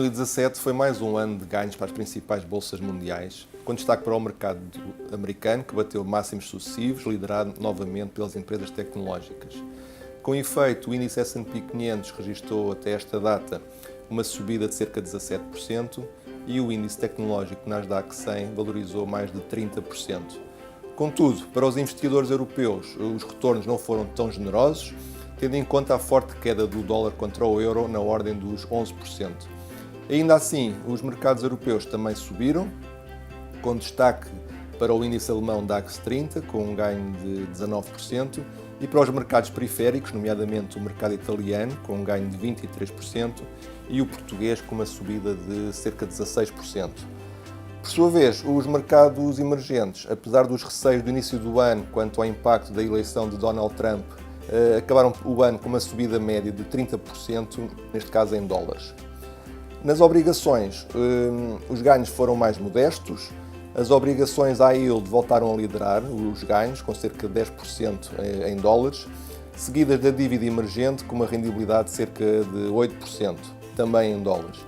2017 foi mais um ano de ganhos para as principais bolsas mundiais, com destaque para o mercado americano, que bateu máximos sucessivos, liderado novamente pelas empresas tecnológicas. Com efeito, o índice S&P 500 registrou até esta data uma subida de cerca de 17% e o índice tecnológico Nasdaq 100 valorizou mais de 30%. Contudo, para os investidores europeus, os retornos não foram tão generosos, tendo em conta a forte queda do dólar contra o euro na ordem dos 11%. Ainda assim, os mercados europeus também subiram, com destaque para o índice alemão DAX 30, com um ganho de 19%, e para os mercados periféricos, nomeadamente o mercado italiano, com um ganho de 23%, e o português, com uma subida de cerca de 16%. Por sua vez, os mercados emergentes, apesar dos receios do início do ano quanto ao impacto da eleição de Donald Trump, acabaram o ano com uma subida média de 30%, neste caso em dólares. Nas obrigações, os ganhos foram mais modestos. As obrigações high yield voltaram a liderar os ganhos, com cerca de 10% em dólares, seguidas da dívida emergente, com uma rendibilidade de cerca de 8%, também em dólares.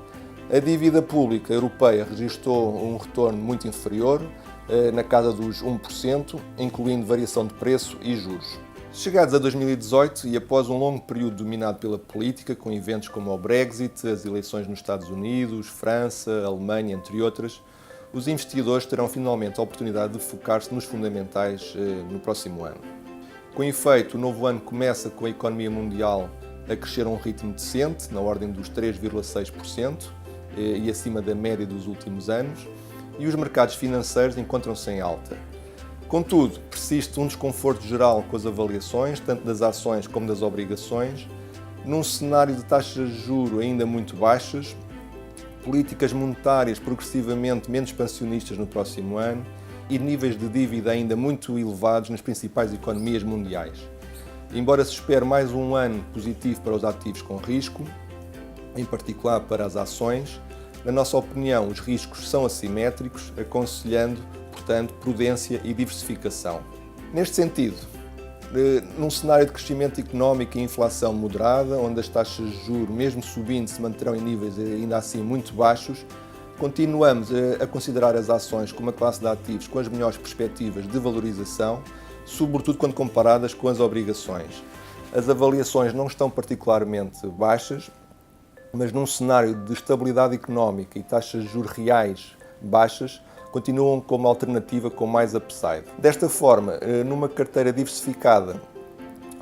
A dívida pública europeia registrou um retorno muito inferior, na casa dos 1%, incluindo variação de preço e juros. Chegados a 2018 e após um longo período dominado pela política, com eventos como o Brexit, as eleições nos Estados Unidos, França, Alemanha, entre outras, os investidores terão finalmente a oportunidade de focar-se nos fundamentais no próximo ano. Com efeito, o novo ano começa com a economia mundial a crescer a um ritmo decente, na ordem dos 3,6% e acima da média dos últimos anos, e os mercados financeiros encontram-se em alta. Contudo, persiste um desconforto geral com as avaliações, tanto das ações como das obrigações, num cenário de taxas de juros ainda muito baixas, políticas monetárias progressivamente menos expansionistas no próximo ano e níveis de dívida ainda muito elevados nas principais economias mundiais. Embora se espere mais um ano positivo para os ativos com risco, em particular para as ações, na nossa opinião, os riscos são assimétricos, aconselhando, portanto, prudência e diversificação. Neste sentido, num cenário de crescimento económico e inflação moderada, onde as taxas de juros, mesmo subindo, se manterão em níveis ainda assim muito baixos, continuamos a considerar as ações como uma classe de ativos com as melhores perspectivas de valorização, sobretudo quando comparadas com as obrigações. As avaliações não estão particularmente baixas, mas num cenário de estabilidade económica e taxas de juros reais baixas, continuam como alternativa com mais upside. Desta forma, numa carteira diversificada,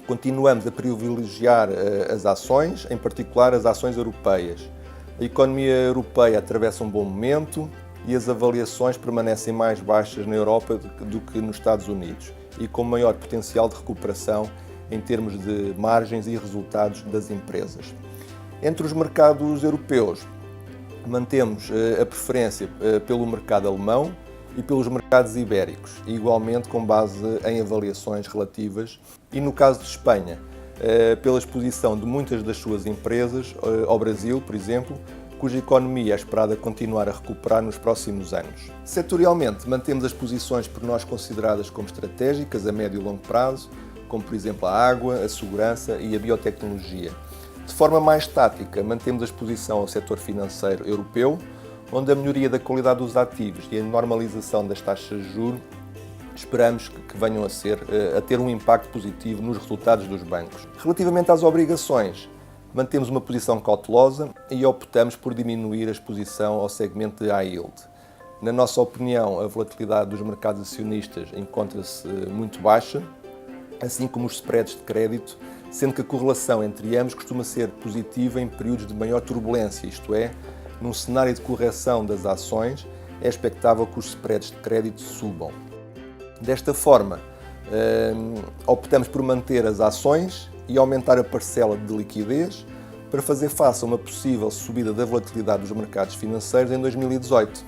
continuamos a privilegiar as ações, em particular as ações europeias. A economia europeia atravessa um bom momento e as avaliações permanecem mais baixas na Europa do que nos Estados Unidos e com maior potencial de recuperação em termos de margens e resultados das empresas. Entre os mercados europeus, mantemos a preferência pelo mercado alemão e pelos mercados ibéricos, igualmente com base em avaliações relativas, e no caso de Espanha, pela exposição de muitas das suas empresas ao Brasil, por exemplo, cuja economia é esperada continuar a recuperar nos próximos anos. Setorialmente, mantemos as posições por nós consideradas como estratégicas a médio e longo prazo, como por exemplo a água, a segurança e a biotecnologia. De forma mais tática, mantemos a exposição ao setor financeiro europeu, onde a melhoria da qualidade dos ativos e a normalização das taxas de juros esperamos que venham a ter um impacto positivo nos resultados dos bancos. Relativamente às obrigações, mantemos uma posição cautelosa e optamos por diminuir a exposição ao segmento de high yield. Na nossa opinião, a volatilidade dos mercados acionistas encontra-se muito baixa, assim como os spreads de crédito, sendo que a correlação entre ambos costuma ser positiva em períodos de maior turbulência, isto é, num cenário de correção das ações, é expectável que os spreads de crédito subam. Desta forma, optamos por manter as ações e aumentar a parcela de liquidez para fazer face a uma possível subida da volatilidade dos mercados financeiros em 2018.